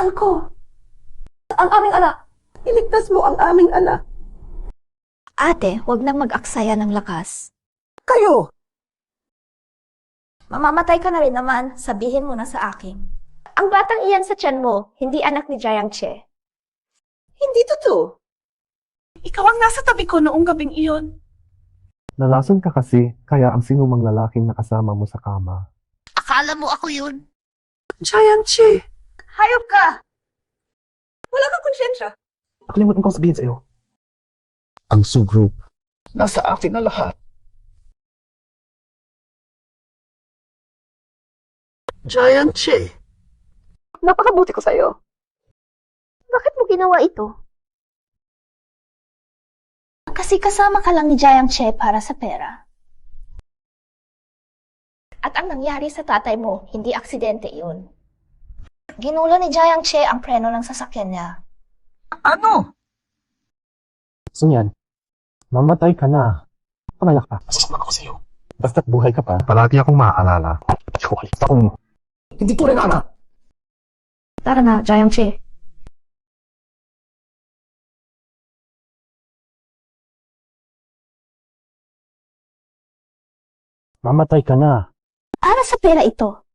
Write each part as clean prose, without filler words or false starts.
Mahal ko. Ang aming anak. Iligtas mo ang aming anak. Ate, huwag nang mag-aksaya ng lakas. Kayo! Mamamatay ka na rin naman, sabihin mo na sa akin. Ang batang iyan sa tiyan mo, hindi anak ni Jiang Che. Hindi totoo. Ikaw ang nasa tabi ko noong gabing iyon. Nalason ka kasi, kaya ang sinumang lalaking nakasama mo sa kama. Akala mo ako yun? Giant Che. Hayop ka! Wala kang konsyensya. Nakalimutan kong sabihin sa'yo. Ang Su Group. Nasa akin na lahat. Giant Che. Napakabuti ko sa'yo. Bakit mo ginawa ito? Kasi kasama ka lang ni Jiang Che para sa pera. At ang nangyari sa tatay mo, hindi aksidente iyon. Ginulo ni Jiang Che ang preno ng sasakyan niya. Ano? So yan, mamatay ka na. Panayak ka. Masasama ako sa'yo. Basta't buhay ka pa, palagi akong maaalala. Ikaw halit akong... Hindi ko rin anak. Tara na, Jiang Che. Mamatay ka na. Para sa pera ito.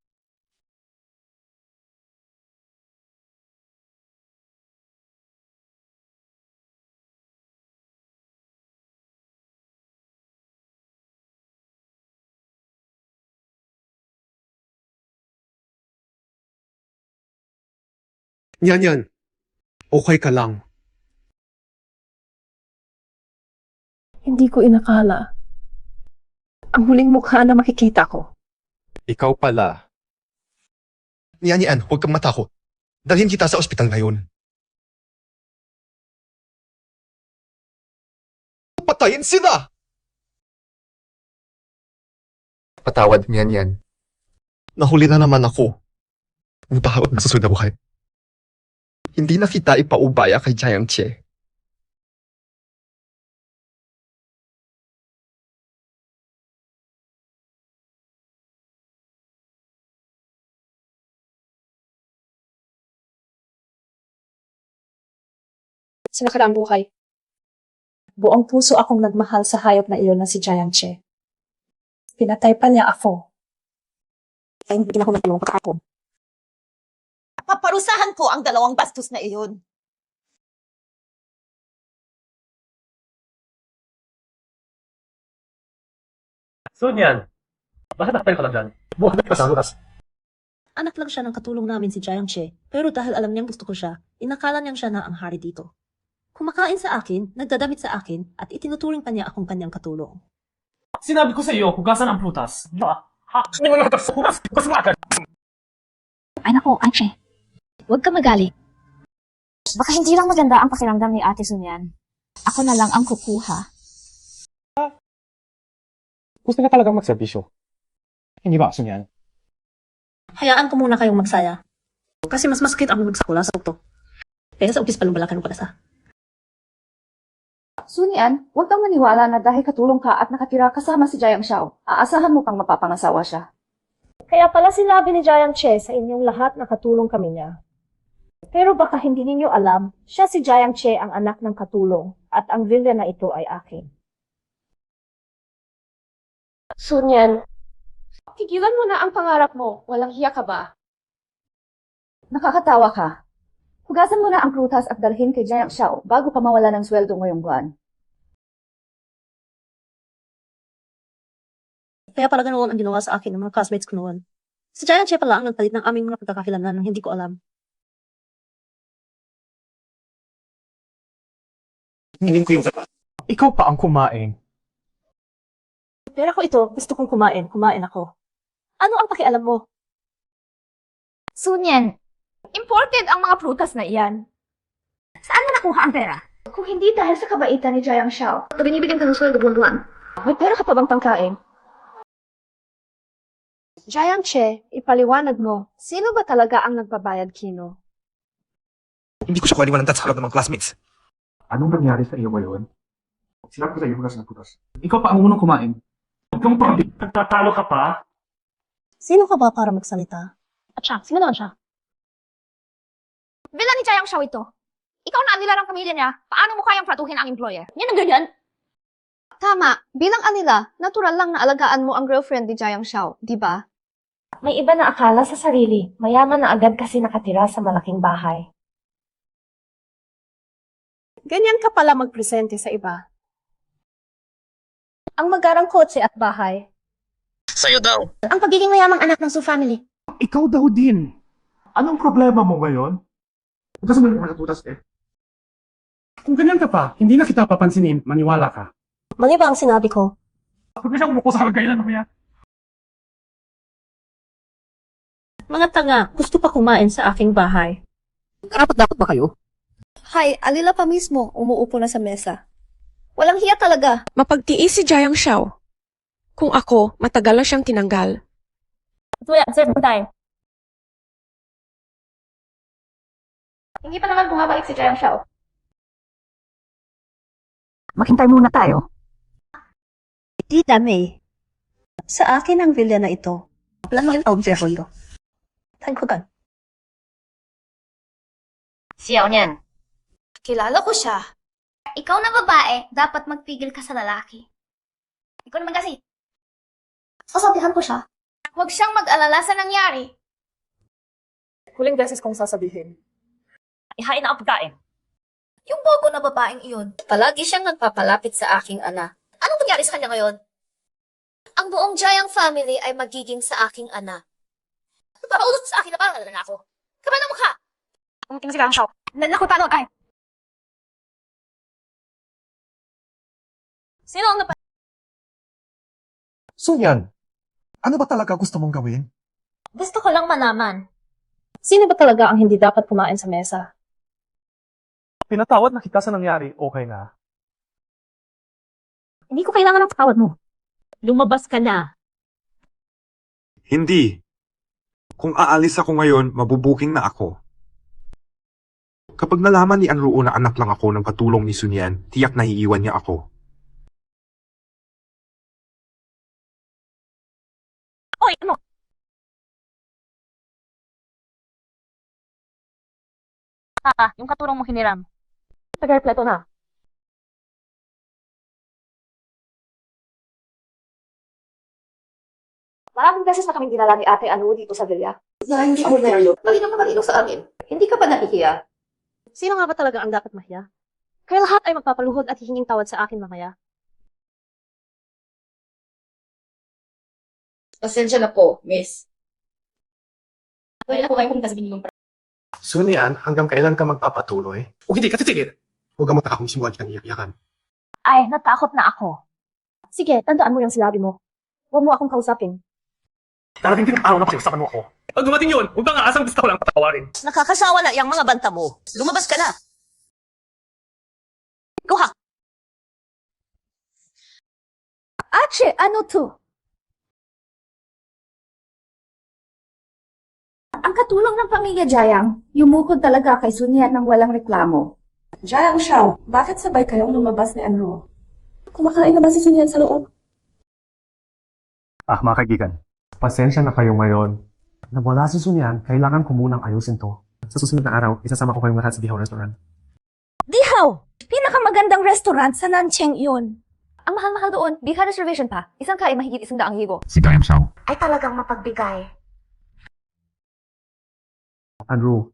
Yan. Okay ka lang. Hindi ko inakala. Ang huling mukha na makikita ko. Ikaw pala. Yan, huwag kang matakot. Dalhin kita sa ospital ngayon. Patayin sila! Patawad, yan. Nahuli na naman ako. Ubahawag na susunod na buhay. Hindi na kita ipaubaya kay Jiang Che. Sa nakaraang buhay, buong puso akong nagmahal sa hayop na iyon na si Jiang Che. Pinatay pa niya ako. Kaya hindi na ako natulong kahapon. Paparusahan ko ang dalawang bastos na iyon. So yan, bakit nakapay ka lang dyan? Buhay ka sa butas. Anak lang siya ng katulong namin si Jiang Che, pero dahil alam niyang gusto ko siya, inakala niyang siya na ang hari dito. Kumakain sa akin, nagdadamit sa akin, at itinuturing pa niya akong kanyang katulong. Sinabi ko sa iyo, hugasan ang prutas. Hindi mo natas. Hugas mo agad. Ay naku, Anche. Huwag ka magalit. Baka hindi lang maganda ang pakiramdam ni Ate Sunyan. Ako na lang ang kukuha. Gusto ka talagang magserbisyo. Hindi ba aso yan? Hayaan ko muna kayong magsaya. Kasi mas masakit ang magsakula sa ukto. Kaya sa upis palumbalakan ng palasa. Sunyan, huwag kang maniwala na dahil katulong ka at nakatira kasama si Jiang Xiao, aasahan mo pang mapapangasawa siya. Kaya pala sinabi ni Jiang Che sa inyong lahat na katulong kami niya. Pero baka hindi ninyo alam, siya si Jiang Che ang anak ng katulong at ang villa na ito ay akin. Sunyan, tigilan mo na ang pangarap mo, walang hiya ka ba? Nakakatawa ka. Hugasan mo na ang prutas at dalhin kay Jiang Xiao bago ka mawala ng sweldo ngayong buwan. Kaya pala ganoon ang ginawa sa akin ng mga classmates ko noon. Si Jiang Che pala ang nagpalit ng aming mga pagkakakilanlan nang hindi ko alam. Hindi ko yung sapat. Ikaw pa ang kumain. Pera ko ito, gusto kong kumain ako. Ano ang pakialam mo? Sunyan, imported ang mga prutas na iyan. Saan mo nakuha ang pera? Kung hindi dahil sa kabaitan ni Jiang Xiao, Binibigyan ka ng sweldo buwan-buwan. may pera ka pa bang pangkain? Jiang Che, ipaliwanag mo, sino ba talaga ang nagbabayad kino? Hindi ko siya kuwaliwan ng sa harap ng mga classmates. Anong nangyari sa iyo ngayon? Sinabi ko sa iyo, hugas ng putas. Ikaw pa ang unang kumain. Huwag kang nagtatalo ka pa. Sino ka ba para magsalita? At siya, sino naman siya? Villa ni Jayang Xiao ito. Ikaw na anila ng pamilya niya. Paano mo kayang pratuhin ang employer? Yan ang ganyan. Tama. Bilang anila, natural lang na alagaan mo ang girlfriend ni Jayang Xiao, di ba? May iba na akala sa sarili. Mayaman na agad kasi nakatira sa malaking bahay. Ganyan ka pala magpresente sa iba. Ang magarang kotse at bahay. Ang pagiging mayamang anak ng Su family. Ikaw daw din. Anong problema mo ngayon? Huwag mo naman natutas eh. Kung ganyan ka pa, hindi na kita papansinin, maniwala ka. Mali ba ang sinabi ko? Huwag na siyang umuko sa kagailan mamaya. Mga tanga, gusto pa kumain sa aking bahay. Dapat ba kayo? Hay, alila pa mismo, umuupo na sa mesa. Walang hiya talaga. Mapagtiis si Jayang Xiao. Kung ako, matagal na siyang tinanggal. Hindi pa naman bumabalik si Jayang Xiao. Maghintay muna tayo. Tita May, sa akin ang villa na ito. Plano yung observo ito. Tangkutan. Xiao Nian. Kilala ko siya. Ikaw na babae, dapat magpigil ka sa lalaki. Ikaw naman kasi. Sasabihan ko siya. Huwag siyang mag-alala sa nangyari. Huling beses kong sasabihin. Ihain na ang pagkain. Yung bobo na babaeng iyon, palagi siyang nagpapalapit sa aking ana. Anong nangyari sa kanya ngayon? Ang buong Jayang family ay magiging sa aking ana. Papaulot sa akin na parang na ako. Kapal na mukha! Pumunting si Jayang Xiao. Naku, paano kay? Sino ang Sunyan, ano ba talaga gusto mong gawin? Gusto ko lang malaman. Sino ba talaga ang hindi dapat kumain sa mesa? Pinatawad na kita sa nangyari, okay na. Hindi ko kailangan ng tawad mo. Lumabas ka na. Hindi. Kung aalis ako ngayon, mabubuking na ako. Kapag nalaman ni Anruo na anak lang ako ng katulong ni Sunyan, tiyak na iiwan niya ako. Oy, ano? Yung katulong mo hiniram. Tagal plato na. Maraming beses na kaming dinala ni Ate Anu dito sa villa. Na hindi ako nalo. Lagi naman malino sa amin. Hindi ka pa nahihiya. Sino nga ba talaga ang dapat mahiya? Kaya lahat ay magpapaluhod at hihinging tawad sa akin mamaya. Pasensya na po, miss. Wala po kayo kung sabihin ng Sunyan, hanggang kailan ka magpapatuloy? O hindi ka titigil. Huwag ka matakong simulan kang iyak-iyakan. Ay, natakot na ako. Sige, tandaan mo yung sinabi mo. Huwag mo akong kausapin. Darating din ang araw na pag-usapan mo ako. Pag dumating yun, huwag kang aasang gusto ko lang patawarin. Nakakasawa na yung mga banta mo. Lumabas ka na. Go ha. Ache, ano to? Ang katulong ng pamilya Jayang, yumukod talaga kay Sunyan ng walang reklamo. Jayang Xiao, bakit sabay kayong lumabas ni Anruo? Kumakain na ba si Sunyan sa loob? Mga kaibigan, pasensya na kayo ngayon. Nawala si Sunyan, kailangan ko munang ayusin to. Sa susunod na araw, isasama ko kayong lahat sa Dihaw Restaurant. Dihaw! Pinakamagandang restaurant sa Nancheng yun. Ang mahal-mahal doon, bigha reservation pa. Isang kain mahigit 100 higo. Si Jayang Xiao. Ay talagang mapagbigay. Andrew,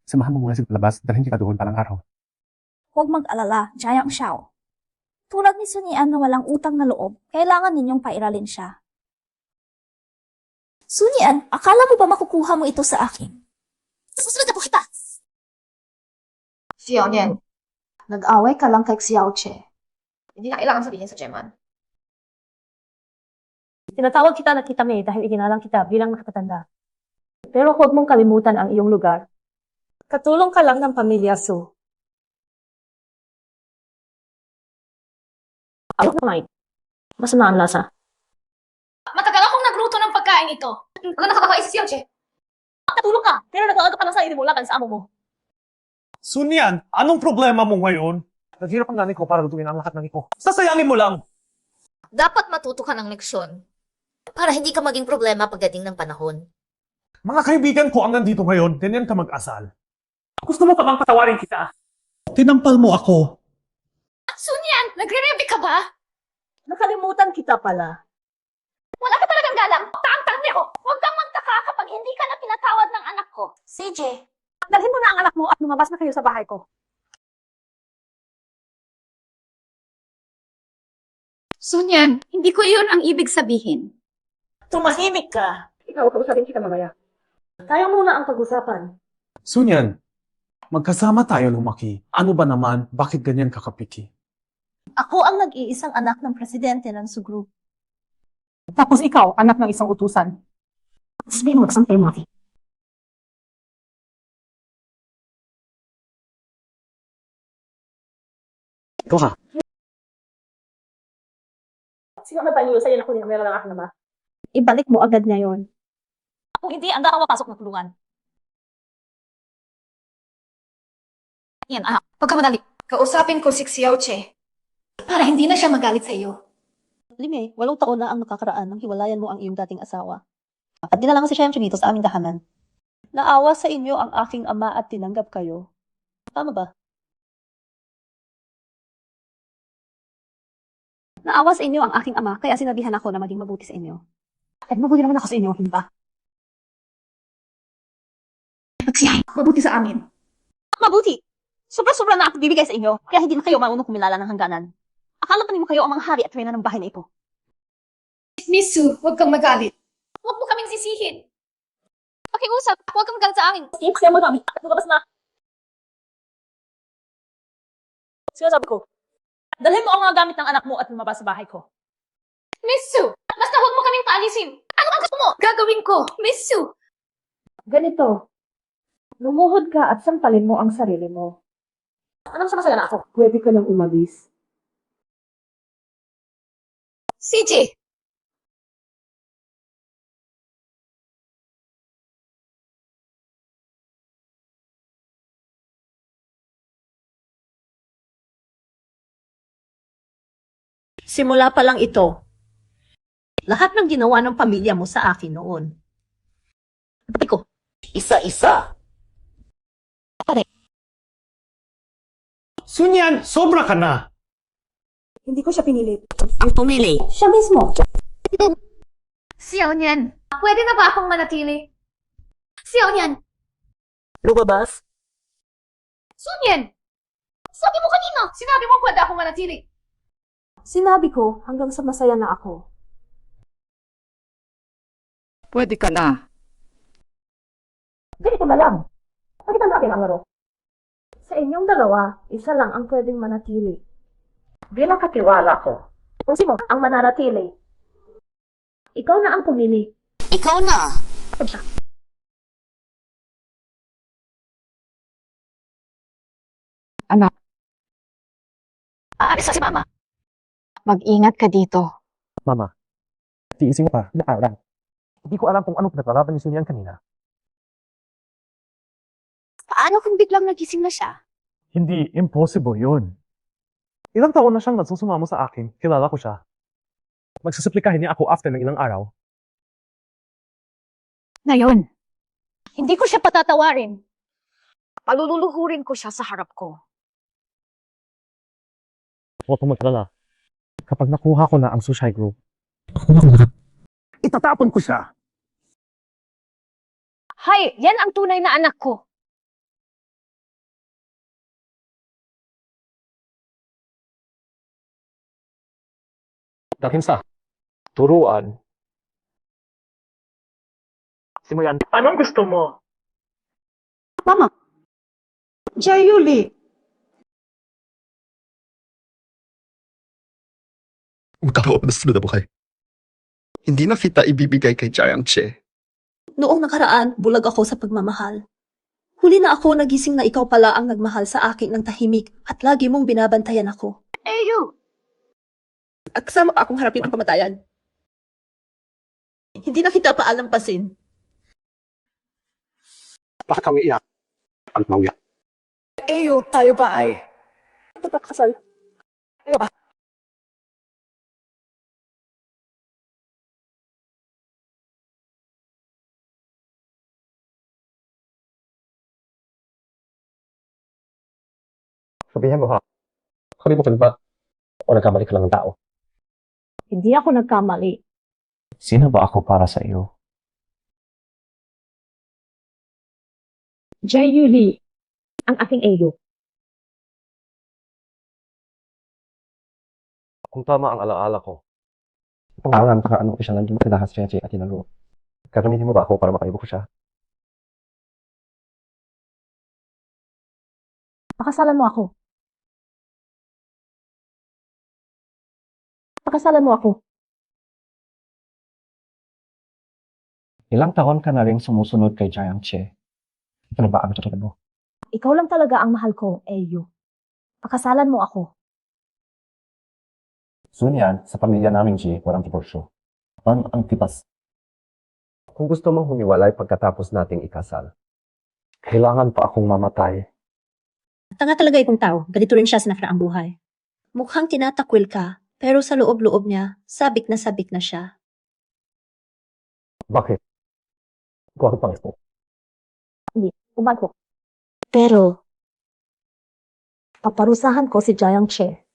samahan mo muna sa labas, dalhin kita doon palang araw. Huwag mag-alala, Jayang Xiao. Tulad ni Sunyan na walang utang na loob, kailangan ninyong pairalin siya. Sunyan, akala mo ba makukuha mo ito sa akin? Susunod na po kita! Xiao Nian, nag-away ka lang kay Xiao Che. Hindi na kailangan sabihin sa Chairman. Tinatawag kita na Tita May dahil iginalang kita bilang nakatanda. Pero huwag mong kalimutan ang iyong lugar. Katulong ka lang ng pamilya Su. Ayaw na, Mike. Masama ang lasa. Matagal akong nagluto ng pagkain ito. Ano nakakakaisip siya, Che? Katulong ka, pero nag-aaga pa lang sa inimulakan sa amo mo. Sunyan, anong problema mo ngayon? Naghirap ang nanay ko para lutuin ang lahat ng iko. Sasayangin mo lang. Dapat matuto ka ng leksyon para hindi ka maging problema pagdating ng panahon. Mga kaibigan ko ang nandito ngayon, ganyan ka mag-asal. Gusto mo pa bang patawarin kita? Tinampal mo ako. Sunyan, nagre-rebi ka ba? Nakalimutan kita pala. Wala ka talagang galang. Taang-tang niyo. Huwag kang magtaka kapag hindi ka na pinatawad ng anak ko. CJ, Dalhin mo na ang anak mo at lumabas na kayo sa bahay ko. Sunyan, hindi ko iyon ang ibig sabihin. Tumahimik ka. Ikaw, kausapin kita mamaya. Tayo muna ang pag-usapan. Sunyan, magkasama tayo lumaki. Ano ba naman, bakit ganyan kakapiki? Ako ang nag-iisang anak ng presidente ng Sugru. Tapos ikaw, anak ng isang utusan. Sabihin mo, saan tayo mati? Ikaw ha? Sino na tayo sa'yo na kunin ang meron ng aking ama? Ibalik mo agad ngayon. Kung hindi, ang dakawa pasok ng tulungan. Yan, huwag ka madali. Kausapin ko si Xiao Che. Para hindi na siya magalit sa iyo. Lime, 8 taon na ang nakakaraan nang hiwalayan mo ang iyong dating asawa. At dinala nga si Siyempre dito sa aming tahanan. Naawa sa inyo ang aking ama at tinanggap kayo. Tama ba? Naawa sa inyo ang aking ama, kaya sinabihan ako na maging mabuti sa inyo. At mabuti naman ako sa inyo, hindi ba? Mabuti sa amin. Mabuti! Sobra-sobra na ako bibigay sa inyo, kaya hindi na kayo marunong kumilala ng hangganan. Akala pa mo kayo ang mga hari at reyna ng bahay na ito. Miss Su, huwag kang magalit. Huwag mo kaming sisihin. Pakiusap, huwag kang magalit sa akin. Kaya mo kami, at lumabas na. Sinasabi ko, dalhin mo ang mga gamit ng anak mo at lumabas sa bahay ko. Miss Su, basta huwag mo kaming paalisin. Ano ang gusto mo? Gagawin ko. Miss Su. Ganito, lumuhod ka at sampalin mo ang sarili mo. Anong samasaya na ako? Pwede ka nang umalis. CJ. Simula pa lang ito, lahat ng ginawa ng pamilya mo sa akin noon. Pati ko, Isa-isa! Sunyan, sobra ka na! hindi ko siya pinilit. Ang pumili, siya mismo. Xiao Nian, pwede na ba akong manatili? Xiao Nian, Lumabas? Sun Yan! Sabi mo kanina, sinabi mo pwede akong manatili. Sinabi ko hanggang sa masaya na ako. Pwede ka na. Ganito na lang. Pakita natin ang laro. Sa inyong dalawa, isa lang ang pwedeng manatili. Bilang katiwala ko, kung sino ang mananatili. Ikaw na ang pumili. ikaw na. Aalis na si Mama. Mag-ingat ka dito. Mama, tiisin mo pa, ilang araw lang. Hindi ko alam kung anong pinaglalaban ni Sunyan kanina. Paano kung biglang nagising na siya? Hindi, impossible yun. Ilang taon na siyang nagsusumamo sa akin, kilala ko siya. Magsasaplikahin niya ako after ng ilang araw. Ngayon, hindi ko siya patatawarin. Palululuhurin ko siya sa harap ko. Huwag kang magkalala. Kapag nakuha ko na ang Sushai Group, itatapon ko siya. Hay, yan ang tunay na anak ko. Dalhin sa turuan. Simuyan. Anong gusto mo? Mama. Jayuli. Magkakawa na sa sunod na buhay. Hindi na kita ibibigay kay Jiang Che. Noong nakaraan, bulag ako sa pagmamahal. Huli na ako nagising na ikaw pala ang nagmahal sa akin ng tahimik at lagi mong binabantayan ako. Eyo! At kasama ka akong harapin ang kamatayan. Hindi na kita paalampasin. Bakit kami iyak? Ang mauya. Eyo, tayo ba ay? Pagkakasal. Eyo ba? Sabihin mo ha, kalimutan ba? O nagkamali ka lang ng tao? Hindi ako nagkamali. Sino ba ako para sa iyo? Jay Yuli, ang aking eyo. Kung tama ang alaala ko, pangalan ka ano ko siya lang kinahas siya at tinalo. Gagamitin mo ba ako para makaibo ko siya? Pakasalan mo ako. Pakasalan mo ako. Ilang taon ka na rin sumusunod kay Jiang Che. Ano ba ang tutulad mo? Ikaw lang talaga ang mahal ko, eyo. Pakasalan mo ako. Sunyan, sa pamilya namin, G, walang diborsyo. Ang tipas. Kung gusto mong humiwalay pagkatapos nating ikasal, kailangan pa akong mamatay. Tanga talaga itong tao. Ganito rin siya sa nakaraang buhay. Mukhang tinatakwil ka, pero sa loob-loob niya, sabik na siya. Bakit? Bakit pangit mo? Umad ko. Pero, paparusahan ko si Jiang Che.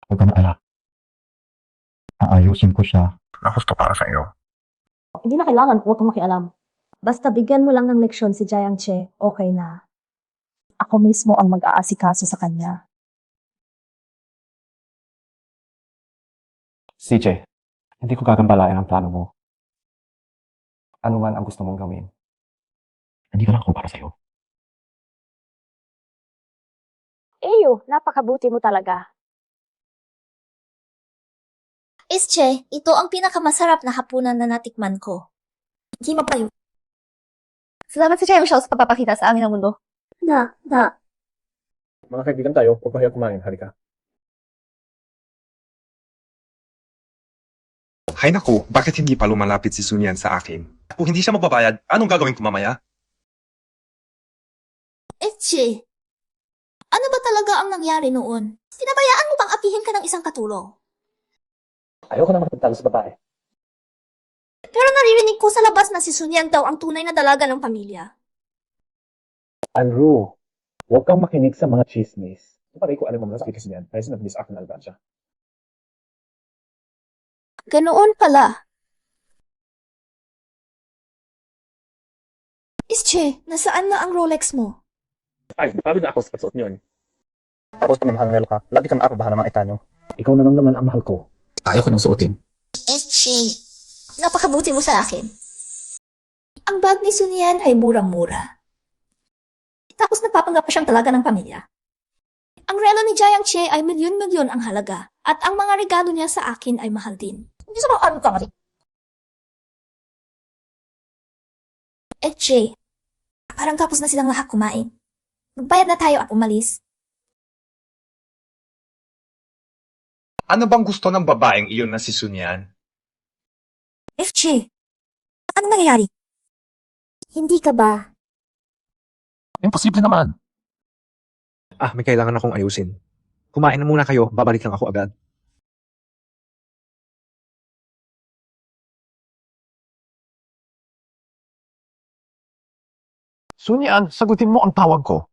Huwag ka maalala. Aayusin ko siya. Na gusto para sa iyo. Hindi na kailangan, huwag kang makialam. Basta bigyan mo lang ng leksyon si Jiang Che, okay na. Ako mismo ang mag-aasikaso sa kanya. CJ, hindi ko gagambalain ang plano mo. Ano man ang gusto mong gawin. Hindi ka lang ako para sa'yo. Eyo, napakabuti mo talaga. Che, ito ang pinakamasarap na hapunan na natikman ko. Hindi mapayo. Salamat sa Chayang Shao sa pagpapakita sa amin ng mundo. Na. Mga kaibigan tayo, huwag kayo kumain. Halika. Hay naku, bakit hindi pa lumalapit si Sunyan sa akin? Kung hindi siya magbabayad, anong gagawin ko mamaya? Che, ano ba talaga ang nangyari noon? Sinabayaan mo bang apihin ka ng isang katulong? Ayoko na makipagtalo sa babae. Pero naririnig ko sa labas na si Sunyang daw ang tunay na dalaga ng pamilya. Andrew, huwag kang makinig sa mga chismis. Paray ko alam mo na sa kasi niyan, kaya sinabi sa akin na alban siya. Ganoon pala. Che, nasaan na ang Rolex mo? Ay, pagod na ako sa pagsuot niyon. Tapos tumamahal ka. Lagi ka na ako bahala mga itanyo. Ikaw na lang naman ang mahal ko. Ayaw ko nang suotin. Che, napakabuti mo sa akin. Ang bag ni Sunyan ay murang-mura. Tapos nagpapanggap pa siyang talaga ng pamilya. Ang relo ni Jiang Che ay milyon-milyon ang halaga at ang mga regalo niya sa akin ay mahal din. Hindi sa mga ano ka nga rin. Che, parang tapos na silang lahat kumain. Magbayad na tayo at umalis. Ano bang gusto ng babaeng iyon na si Sunyan? Che, ano nangyayari? Hindi ka ba? Imposible naman. May kailangan akong ayusin. Kumain na muna kayo, babalik lang ako agad. Sunyan, sagutin mo ang tawag ko.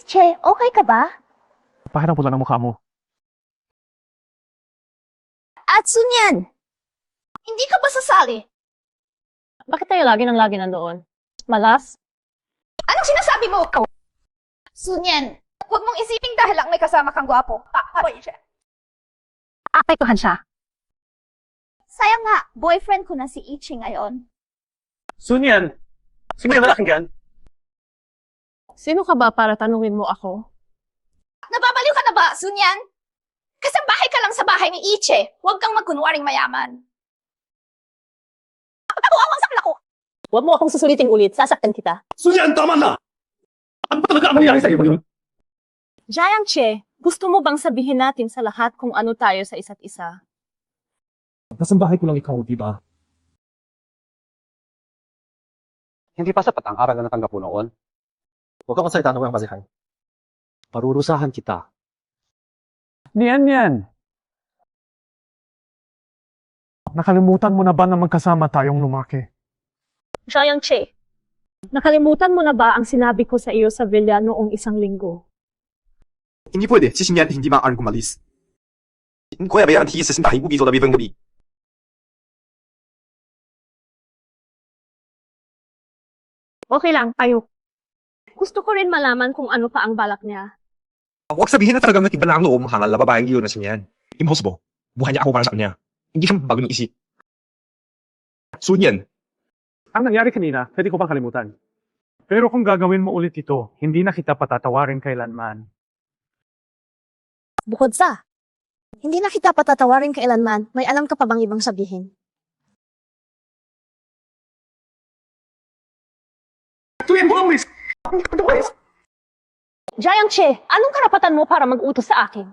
Che, okay ka ba? Pahinang pula ng mukha mo. At Sunyan, hindi ka ba sasali? Bakit tayo lagi nandoon? Malas? Anong sinasabi mo? Sunyan, huwag mong isiping dahil lang may kasama kang gwapo. Paroy siya. Apektuhan siya. Sayang nga, boyfriend ko na si Ichi ngayon. Sunyan! Sino yung lalaking yan? Sino ka ba para tanungin mo ako? Nababaliw ka na ba, Sunyan? Kasambahay ka lang sa bahay ni Ichi. Huwag kang magkunwaring mayaman. Ako ang sakla ko. Huwag mo akong susulitin ulit, sasaktan kita. Sunyan, tama na! Ano ba talaga ang nangyari sa iyo ngayon? Jiang Che, gusto mo bang sabihin natin sa lahat kung ano tayo sa isa't isa? Nasambahay ko lang ikaw, di ba? Hindi pa sapat ang aral na natanggap mo noon. Huwag kang salita ng walang basihan. Parurusahan kita. Niyan yan. Nakalimutan mo na ba na magkasama tayong lumaki? Jiang Che, nakalimutan mo na ba ang sinabi ko sa iyo sa villa noong isang linggo? Hindi pwede. Si Sunyan hindi maaaring kumalis. Hindi ko yabayaan at higit sa sintahin ubi sa labibang gabi. Okay lang, tayo. Gusto ko rin malaman kung ano pa ang balak niya. Huwag sabihin na talagang natiba na ang loob hangal na babaeng iyon na Sunyan. Impossible. Buhay niya ako para sa kanya. Hindi siya bago ng isip. Sunyan, Ang nangyari kanina, pwede ko pang kalimutan. Pero kung gagawin mo ulit ito, hindi na kita patatawarin kailanman. Bukod sa, hindi na kita patatawarin kailanman, may alam ka pa bang ibang sabihin? Jiang Che, anong karapatan mo para mag-utos sa akin?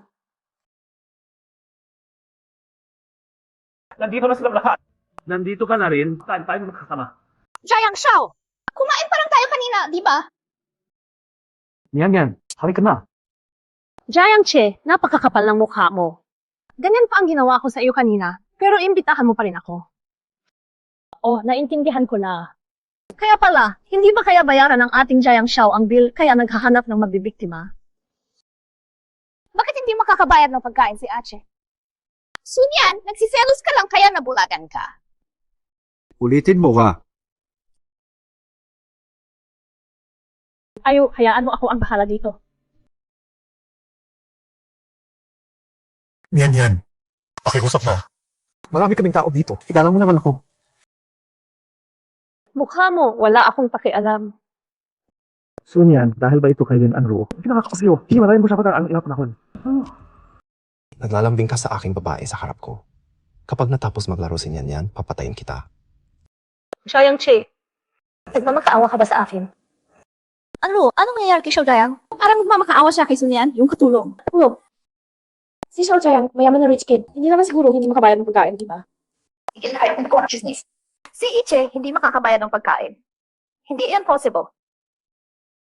Nandito na silang lahat. Nandito ka na rin. Saan tayo magkasama? Jiang Shao, kumain pa lang tayo kanina, di ba? Yan. Halika na. Jiang Che, napakakapal ng mukha mo. Ganyan pa ang ginawa ko sa iyo kanina, pero imbitahan mo pa rin ako. Oh, naintindihan ko na. Kaya pala, hindi ba kaya bayaran ng ating Jiang Shao ang bill kaya naghahanap ng mabibiktima? Bakit hindi makakabayad ng pagkain si Ache? Sunyan, nagsiselos ka lang kaya nabulagan ka. ulitin mo ka. Ayo, hayaan mo ako ang bahala dito. Yan. Pakiusap na. Marami kaming tao dito. Igalang mo naman ako. Mukha mo, wala akong pakialam. Sunyan, dahil ba ito kay Lin Anru? Hindi nakakapasiyo. Hiwalayin mo siya pag ang ilang panahon. Naglalambing ka sa aking babae sa harap ko. Kapag natapos maglaro si Yan, papatayin kita. Jiang Che, nagmamakaawa ka ba sa akin? Ano? Anong nangyayari kay Xiao Jiang? Parang nagmamakaawa siya kay Sunyan, yung katulong. Oo. Si Xiao Jiang, mayaman na rich kid. Hindi naman siguro hindi makabayad ng pagkain, di ba? Si Iche, hindi makakabayad ng pagkain. Hindi yan possible.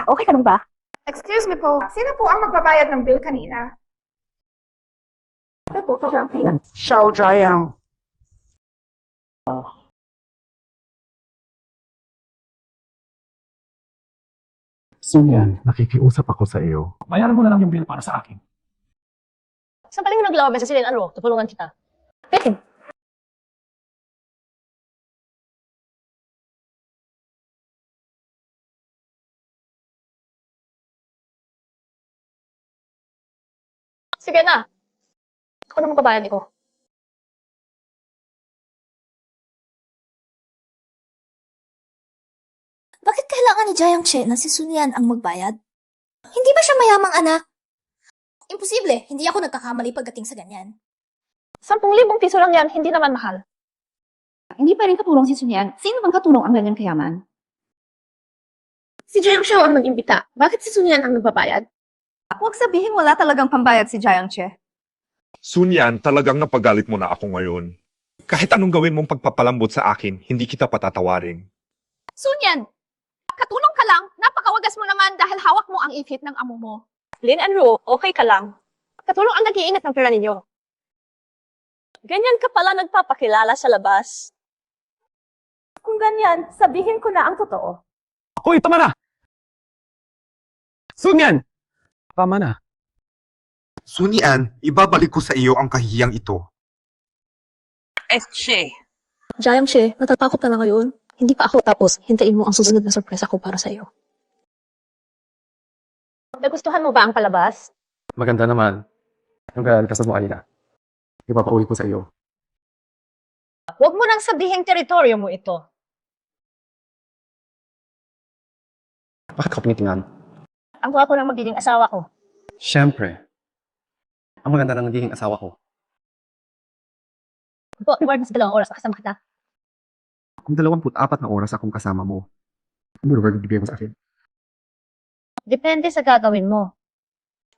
Okay ka lang ba? Excuse me po, sino po ang magbabayad ng bill kanina? Xiao Jiang. Sunyan, nakikiusap ako sa iyo. Bayaran mo na lang yung bill para sa akin. Saan paling mo naglawa sa silin, ano? Tutulungan kita. Pwede. Sige na. Ako na magbabayad ko. Bakit kailangan ni Jiang Che na si Sunyan ang magbayad? Hindi ba siya mayamang anak? Imposible, hindi ako nagkakamali pagdating sa ganyan. 10,000 piso lang yan, hindi naman mahal. Hindi pa rin katulong si Sunyan. Sino bang katulong ang ganyan kayaman? Si Jiang Shao ang nag-imbita. Bakit si Sunyan ang nagbabayad? Huwag sabihin wala talagang pambayad si Jiang Che. Sunyan, talagang napagalit mo na ako ngayon. Kahit anong gawin mong pagpapalambot sa akin, hindi kita patatawarin. Sunyan, katulong ka lang, napakawagas mo naman dahil hawak mo ang ifit ng amo mo. Lin and Ru, okay ka lang. Katulong ang nag-iingat ng pera ninyo. Ganyan ka pala nagpapakilala sa labas. Kung ganyan, sabihin ko na ang totoo. Hoy, tama na! Sunyan! Tama na. Sunyan, ibabalik ko sa iyo ang kahiyang ito. Jiang Che, natatakot ka na ngayon? Hindi pa ako tapos. Hintayin mo ang susunod na sorpresa ko para sa'yo. Nagustuhan mo ba ang palabas? Maganda naman. Ang kalikasan mo kanina. Ipapauwi ko sa iyo. Huwag mo nang sabihing teritoryo mo ito. Bakit ka pinitingan? Ang gwapo ng magiging asawa ko. Siyempre. Ang maganda ng nagiging asawa ko. Po, reward mo sa 2 oras kasama kita. Kung 24 na oras akong kasama mo, ano reward bibigay mo sa akin? Depende sa gagawin mo.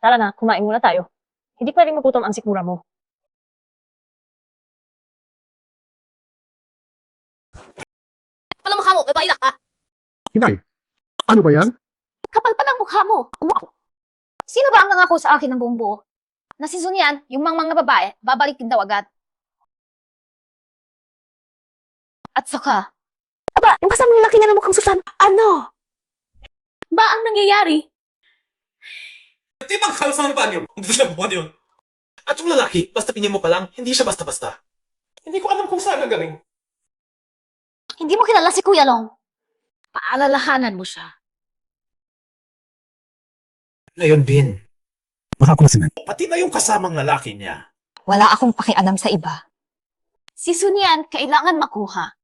Tara na, kumain muna tayo. Hindi pwedeng magutom ang sikmura mo. Pala mukha mo, babae ka. Hinay! Ano ba yan? Kapal pa ng mukha mo. Sino ba ang nangako sa akin ng buong buo? Na si Sunyan, yung mangmang na babae, babalik din daw agad. At saka, Aba, yung kasamang lalaki niya na mukhang Susan. Ano? ba ang nangyayari? Di ba kalasama ba niyo? Hindi siya buwan yun. At yung lalaki, basta pinya mo pa lang, hindi siya basta-basta. Hindi ko alam kung saan gagaling. Hindi mo kilala si Kuya Long. Paalalahanan mo siya. Ngayon, Bin, Baka ako na sinan. pati na yung kasamang lalaki niya. Wala akong pakialam sa iba. Si Sunyan kailangan makuha.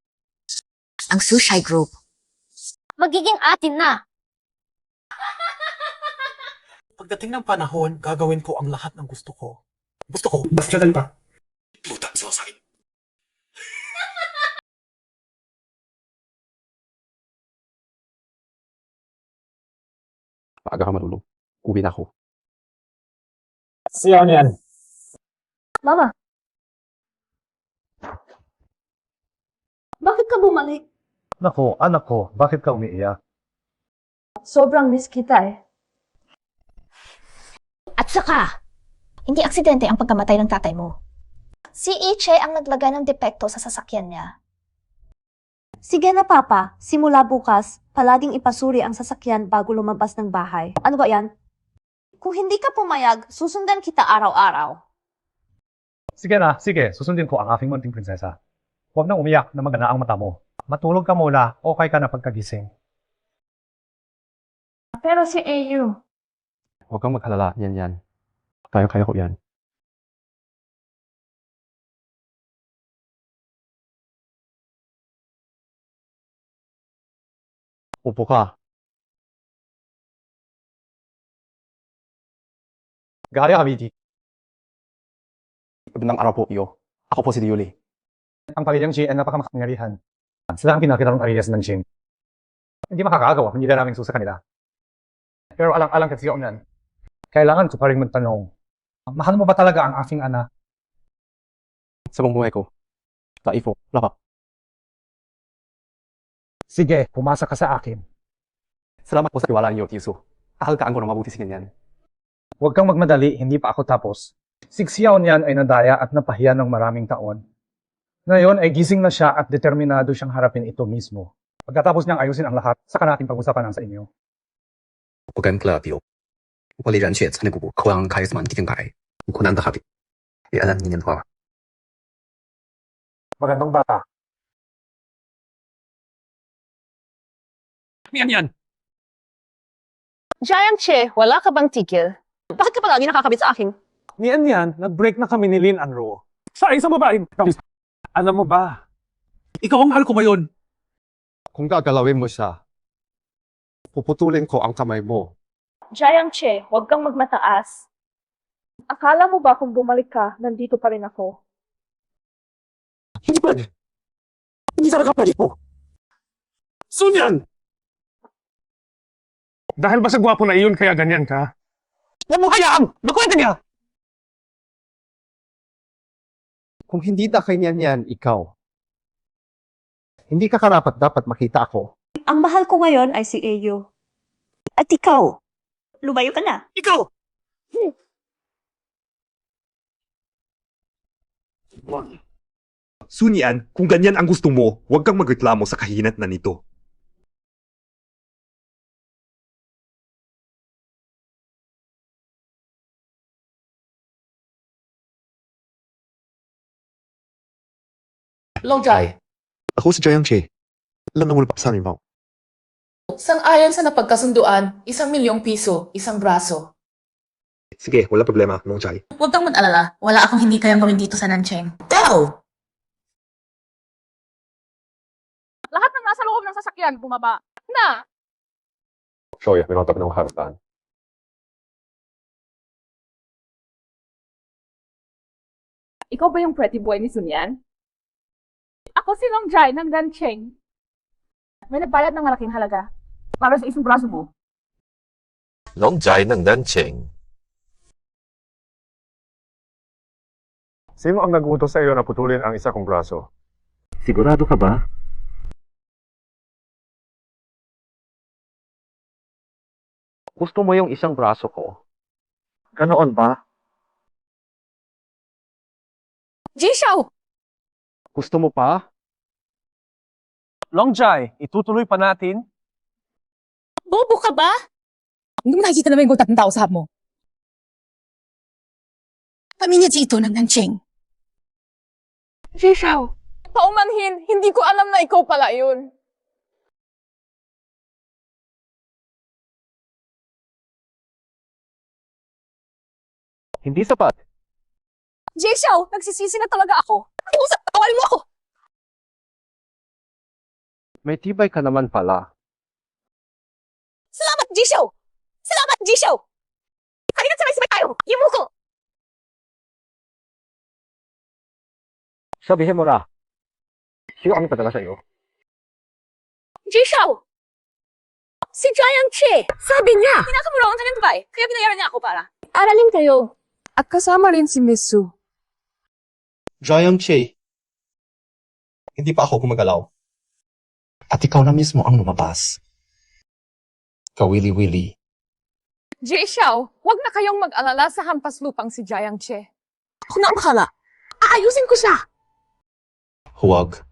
Ang Sushai Group. Magiging atin na. Pagdating ng panahon, gagawin ko ang lahat ng gusto ko. Gusto ko, basta dyan pa. Puta, sasakit. Maaga ka matulog. Uwi na ako. Siya niyan. Mama. Bakit ka bumalik? Nako, anak ko, bakit ka umiiyak? Sobrang miss kita eh. At saka, hindi aksidente ang pagkamatay ng tatay mo. Si Iche ang naglagay ng depekto sa sasakyan niya. Sige na, Papa. Simula bukas, palaging ipasuri ang sasakyan bago lumabas ng bahay. Ano ba yan? Kung hindi ka pumayag, susundan kita araw-araw. Sige na, sige, susundin ko ang aking munting prinsesa. Huwag nang umiyak na magana ang mata mo. Matulog ka muna, okay ka na pagkagising. Pero si AU. Huwag kang maghalala. Yan. Kaya ko yan. Upo ka. Gaya Hamidi, Magandang araw po, Iyo. Ako po si Diuli. ang pamilyang Jin ay napakamakapangyarihan. Sila ang pinakita ng Arias ng Jin. Hindi makakagawa kung hindi na namin susa kanila. Pero alang-alang kasi yan. Kailangan ko pa rin magtanong, mahal mo ba talaga ang aking anak? Sa buong buhay ko. Taifo. Wala pa. Sige, pumasa ka sa akin. Salamat po sa tiwala niyo, Tiso. Kahalkaan ko ng mabuti si ganyan. Huwag kang magmadali, hindi pa ako tapos. Si Xiao niyan ay nadaya at napahiya ng maraming taon. Ngayon ay gising na siya at determinado siyang harapin ito mismo. Pagkatapos niyang ayusin ang lahat, saka natin pag-usapan ang sa inyo. 不跟克拉比，我离人血才能够口昂开始满地更改，困难的哈比，也按你年头啊。 Magandang bata. Yan. Giant Che, wala ka bang tigil? Bakit ka palagi nakakabit sa akin? Niyan yan, nag-break na kami ni Lin and Ro. Sa isang babaeng. Alam mo ba, ikaw ang mahal ko ngayon. Kung gagalawin mo siya, puputulin ko ang kamay mo. Giant Che, huwag kang magmataas. Akala mo ba kung bumalik ka, nandito pa rin ako? Hindi pwede. Hindi talaga pwede po. Sunyan! Dahil ba sa gwapo na iyon kaya ganyan ka? Huwag mo hayaan! Nakwenta niya! Kung hindi na kanya niyan, ikaw. Hindi ka karapat dapat makita ako. Ang mahal ko ngayon ay si Ayo. At ikaw, lumayo ka na. Ikaw! Sunyan, kung ganyan ang gusto mo, huwag kang magreklamo sa kahinat na nito. Longjai, Ako si Jiang Che. Alam na mo pa sa amin ba? sang-ayon sa napagkasunduan, 1,000,000 piso, isang braso. Sige, wala problema, Nong Chai. Huwag kang mag-alala. Wala akong hindi kayang gawin dito sa Nancheng. Tao! Lahat ng nasa loob ng sasakyan, bumaba. Na! Shoya, may mga ng harapan. Ikaw ba yung pretty boy ni Sunyan? Ako si Long Jai ng Dancheng. May nagbayad ng malaking halaga para sa isang braso mo. Longjai ng Nancheng. Sino ang nag-utos sa iyo na putulin ang isa kong braso? Sigurado ka ba? Gusto mo yung isang braso ko? Ganoon ba? Jishaw! Gusto mo pa? Longjai, itutuloy pa natin. Bobo ka ba? Hindi mo nakikita naman yung tatlong tao sa mo. Pamilya dito ng Nancheng. Jishaw, Paumanhin, hindi ko alam na ikaw pala yun. Hindi sapat. Jishaw, nagsisisi na talaga ako. Usap, tawarin mo ako. May tibay ka naman pala. Salamat, Jishaw! Salamat, Jishaw! Halina't sabay-sabay tayo! Imuko! Sabihin mo na. Sino ang padala sa'yo? Jishaw! Si Jiang Che! Sabi niya! Pinakamurangan sa Nantubay, kaya binayaran niya ako para. Aralin kayo. At kasama rin si Miss Su. Jiang Che, hindi pa ako gumagalaw. At ikaw na mismo ang lumabas. Kawili-wili. Jishaw, wag na kayong mag-alala sa hampas lupang si Jiang Che. Ako na ang bahala. Aayusin ko siya! Huwag.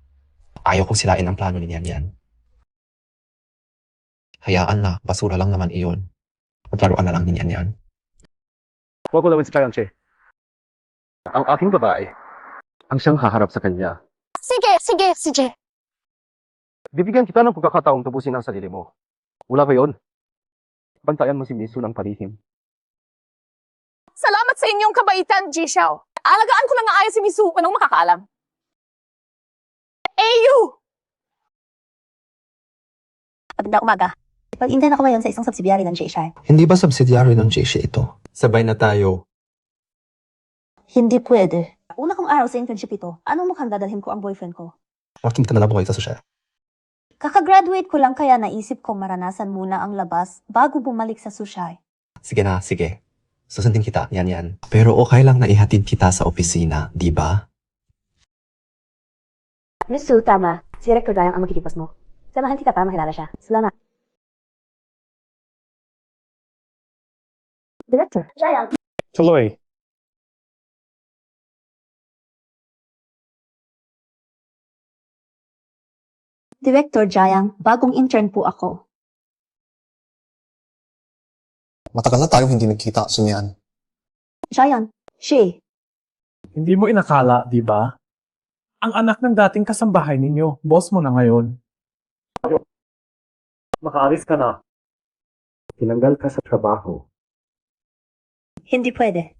Ayaw kong silain ang plano ni Nian Yan. Hayaan na, basura lang naman iyon. Maglaruan na lang ni Nian Yan. Huwag ko lawin si Jiang Che. Ang aking babae, ang siyang haharap sa kanya. Sige. Bibigyan kita ng pagkakataong tapusin ang sarili mo. Wala ba yun? Bantayan mo si Misu ng palihim. Salamat sa inyong kabaitan, Jishaw. Alagaan ko lang ang ayos si Misu, anong makakaalam? Ayu! Magandang umaga. Pag-intern ako ngayon sa isang subsidiary ng JSHI. Hindi ba subsidiary ng JC ito? Sabay na tayo. Hindi pwede. Una kong araw sa internship ito, anong mukhang dadalhin ko ang boyfriend ko? Working ka na lang buhay sa social. Kakagraduate ko lang kaya naisip kong maranasan muna ang labas bago bumalik sa Sushai. Sige na, sige. Susundin kita, yan. Pero okay lang na ihatid kita sa opisina, di ba? Miss Su, tama. Si Rector Dayang ang magkikipos mo. Samahan kita para makilala siya. Salamat. Director, Dayang. Tuloy. Director Jayang, bagong intern po ako. Matagal na tayong hindi nagkita, Sunyan. Jayang, she. Hindi mo inakala, di ba? Ang anak ng dating kasambahay ninyo, boss mo na ngayon. Makaalis ka na. Tinanggal ka sa trabaho. Hindi pwede.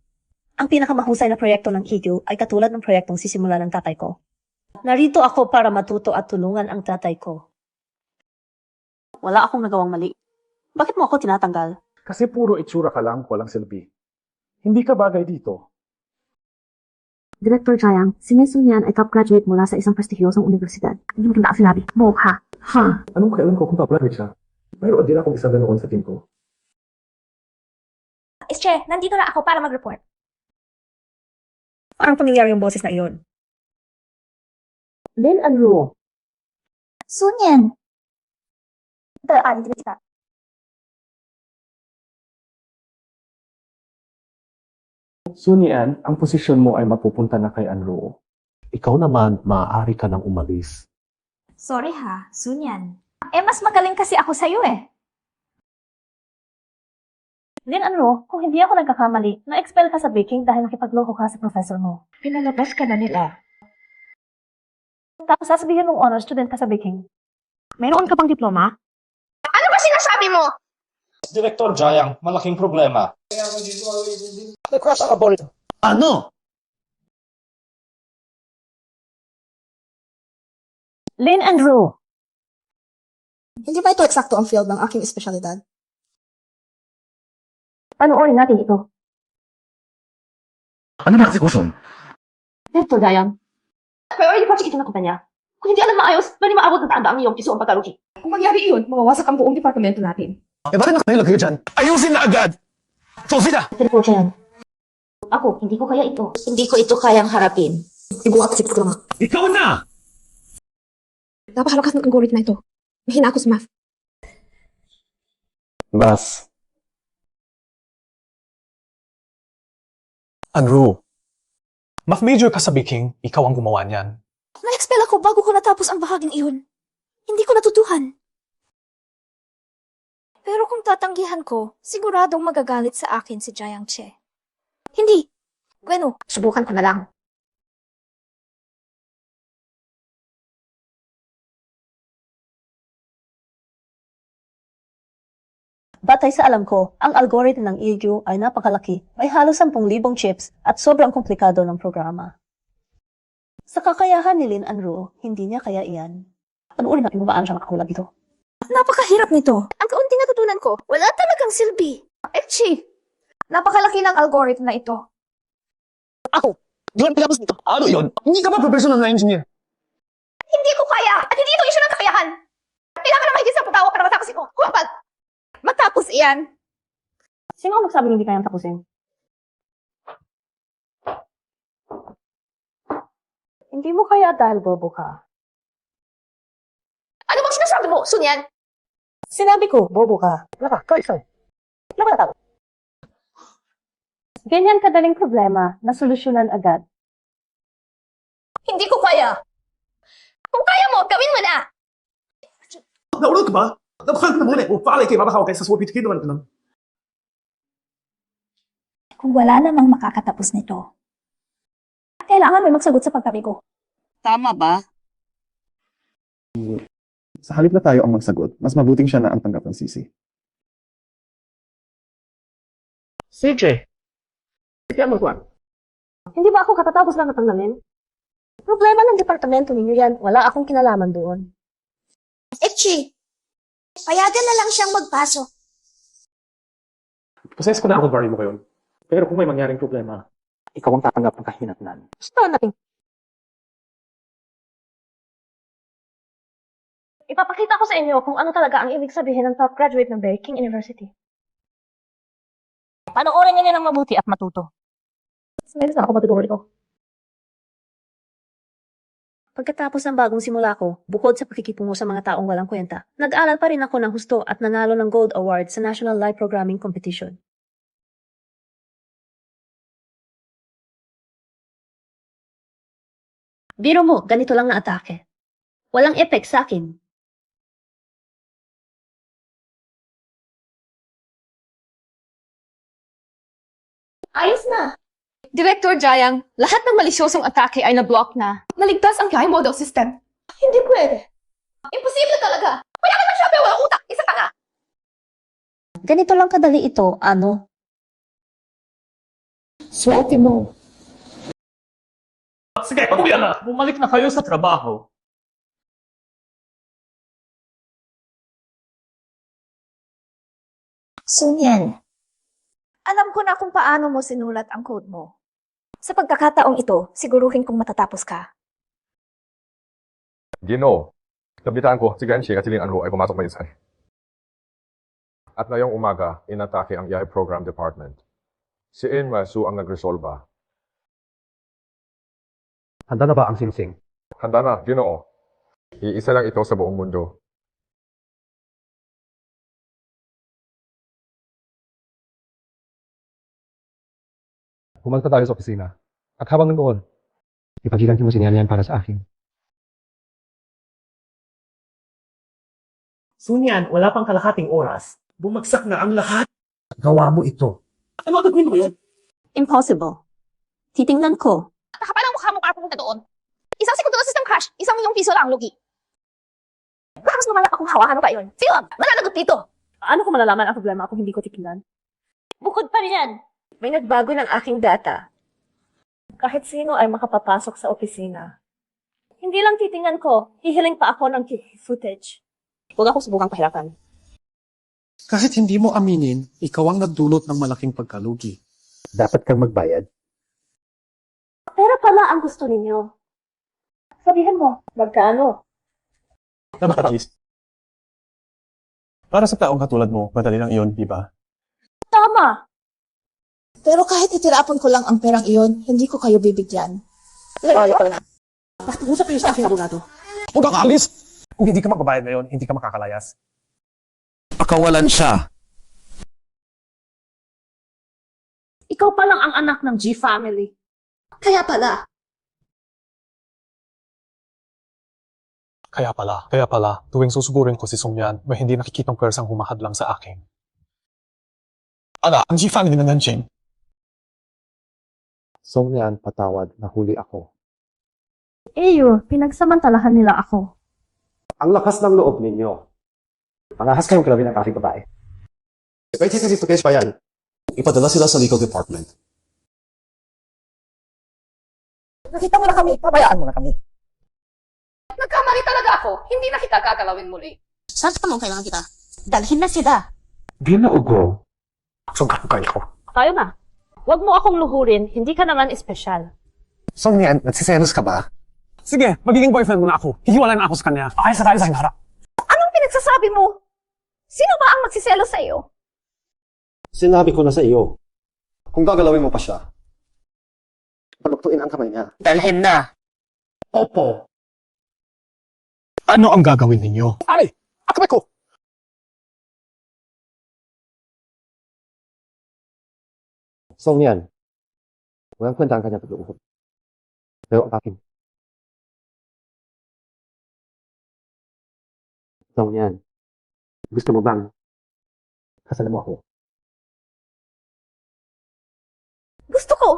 Ang pinakamahusay na proyekto ng KITU ay katulad ng proyektong sisimula ng tatay ko. Narito ako para matuto at tulungan ang tatay ko. Wala akong nagawang mali. Bakit mo ako tinatanggal? Kasi puro itsura ka lang, walang silbi. Hindi ka bagay dito. Director Jayang, si Miss Su Nian ay top graduate mula sa isang prestigyosong universidad. Hindi mo tindaang sinabi. Mokha. Ha? Anong kailan ko kung paplarit siya? Mayroon din akong isa ganoon sa team ko. Che, nandito na ako para mag-report. Parang pamilyar yung boses na iyon. Lin and Ruo. Sunyan. Dito kita. Sunian, ang posisyon mo ay mapupunta na kay Anruo. Ikaw naman, maaari ka nang umalis. Sorry ha, Sunyan. Mas magaling kasi ako sa'yo eh. Lin Anro, kung hindi ako nagkakamali, na-expel ka sa baking dahil nakipagloko ka sa professor mo. Pinalabas ka na nila. Tapos sasabihin mong honor student ka sa baking. Mayroon ka bang diploma? Ano ba sinasabi mo? Director Jayang, malaking problema. Ano? Lin Anro. Hindi ba ito eksakto ang field ng aking espesyalidad? Panoorin natin ito. Ano ba kasi kusong? Director Dayang, priority project ito ng kumpanya. Kung hindi alam maayos, pwede maabot ng taandaang iyong piso ang pagkaluki. Kung mangyari iyon, mawawasak ang buong departamento natin. Bakit nakahilog kayo dyan? Ayusin na agad! Sosida! Director Dayang, ako, hindi ko kaya ito. Hindi ko ito kayang harapin. Ibuhat sa programa. Ikaw na! Napakalakas ng algorithm na ito. Mahina ako sa math. Bas. Andrew, math major ka sa baking, ikaw ang gumawa niyan. Na-expel ako bago ko natapos ang bahaging iyon. Hindi ko natutuhan. Pero kung tatanggihan ko, siguradong magagalit sa akin si Jiang Che. Hindi. Bueno, subukan ko na lang. Batay sa alam ko, ang algorithm ng EQ ay napakalaki, may halos 10,000 chips at sobrang komplikado ng programa. Sa kakayahan ni Lin Anru, hindi niya kaya iyan. Panoorin natin kung paano siya makakulag dito. Napakahirap nito. Ang kaunting natutunan ko, wala talagang silbi. Chi, napakalaki ng algorithm na ito. Ako! Di lang pinapos nito. Ano yun? Hindi ka ba professional na engineer? Hindi ko kaya! At hindi ito issue ng kakayahan! Kailangan na mahigit sa patawa para matapos ito. Kumapal! Matapos iyan! Sino ang magsabi hindi kayang tapusin? Hindi mo kaya dahil bobo ka. Ano bang sinasabi mo, Sunyan? Sinabi ko, bobo ka. Laka, kaisay. Laka na Ganyan kadaling problema na solusyonan agad. Hindi ko kaya! Kung kaya mo, gawin mo na! Naulog ka ba? Napakal na muna. Paalay kayo, mabakaw kayo sa suwapit. Kino naman ito lang. Kung wala namang makakatapos nito, kailangan may magsagot sa pagkabi ko. Tama ba? Sa halip na tayo ang magsagot, mas mabuting siya na ang tanggap ng sisi. CJ, kaya magwan. Hindi ba ako katatapos lang natanggalin? Problema ng departamento ninyo yan. Wala akong kinalaman doon. Chi, payagan na lang siyang magpasok. Poses ko na ako worry mo kayo. Pero kung may mangyaring problema, Ikaw ang tatanggap ng kahinatnan. gusto natin. Ipapakita ko sa inyo kung ano talaga ang ibig sabihin ng top graduate ng Beijing University. Panoorin niyo ng mabuti at matuto. Ngayon na ako matuturo ko. Pagkatapos ng bagong simula ko, bukod sa pakikitungo sa mga taong walang kwenta, nag-aaral pa rin ako ng husto at nanalo ng Gold Award sa National Live Programming Competition. Biro mo, ganito lang na atake. Walang effect sa akin. Ayos na! Director Jiang, lahat ng malisyosong atake ay na-block na. Naligtas ang high model system. Hindi pwede. Imposible talaga. Wala ka ng sabi, wala utak. Isa ka nga. Ganito lang kadali ito, ano? suotin mo. Sige, patuloy na. Bumalik na kayo sa trabaho. Sunyan, alam ko na kung paano mo sinulat ang code mo. Sa pagkakataong ito, siguruhin kong matatapos ka. Ginoo, nabitaan ko si Ganshi at si Lin Anru ay pumasok may isay. At ngayong umaga, inatake ang IAI Program Department. Si Inma Su ang nagresolba. Handa na ba ang singsing? Handa na, Ginoo. Iisa lang ito sa buong mundo. Pumunta tayo sa opisina. At habang nandoon, ipagiganti mo si Nian para sa akin. Sunyan, wala pang kalahating oras. Bumagsak na ang lahat. Gawa mo ito. Ano ang gagawin mo yun? Impossible. Titingnan ko. Nakapal ang mukha mo para pumunta doon. Isang segundo na system crash, 1,000,000 piso lang ang lugi. Bakit naman akong hawakan pa yun? Sino ang mananagot dito? Ano ko malalaman ang problema kung hindi ko titingnan? Bukod pa riyan. May nagbago ng aking data. Kahit sino ay makapapasok sa opisina. Hindi lang titingnan ko, hihiling pa ako ng footage. Huwag ako subukang pahirapan. Kahit hindi mo aminin, ikaw ang nagdulot ng malaking pagkalugi. Dapat kang magbayad. Pera pala ang gusto ninyo. Sabihin mo, magkano? Tama ka, Cheese. Para sa taong katulad mo, madali lang iyon, di ba? Tama! Pero kahit itirapon ko lang ang perang iyon, hindi ko kayo bibigyan. Pakiusap kayo sa aking abogado. Huwag kang alis! Kung hindi ka magbabayad ngayon, hindi ka makakalayas. Pakawalan siya. Ikaw pa lang ang anak ng G family. Kaya pala, Kaya pala, tuwing susugurin ko si Song Yan, may hindi nakikitang pwersang humahadlang sa akin. Ang G family na Nanjing. Song Yan, patawad, nahuli ako. Eyo, pinagsamantalahan nila ako. Ang lakas ng loob ninyo. Mangahas kayong klabi ng aking babae. Pwede dito kayo pa yan. Ipadala sila sa legal department. Nakita mo na kami, pabayaan mo na kami. Nagkamali talaga ako. Hindi na kita gagalawin muli. Saan ka mo kailangan kita? Dalhin na sila. Ginaugo. Sugat kayo ko. Tayo na. Huwag mo akong luhurin, hindi ka naman espesyal. Song Yan, nagsiselos ka ba? Sige, magiging boyfriend mo na ako. Hihiwalay na ako sa kanya. Ayos na tayo sa harap. Anong pinagsasabi mo? Sino ba ang magsiselo sa iyo? Sinabi ko na sa iyo. Kung gagalawin mo pa siya, paluktuin ang kamay niya. Dalhin na. Opo. Ano ang gagawin ninyo? Ay! Akabay ko! Song Yan, walang kwenta ang kanyang pag-uusap. Pero ang akin. Song Yan, gusto mo bang kasalan mo ako? Gusto ko.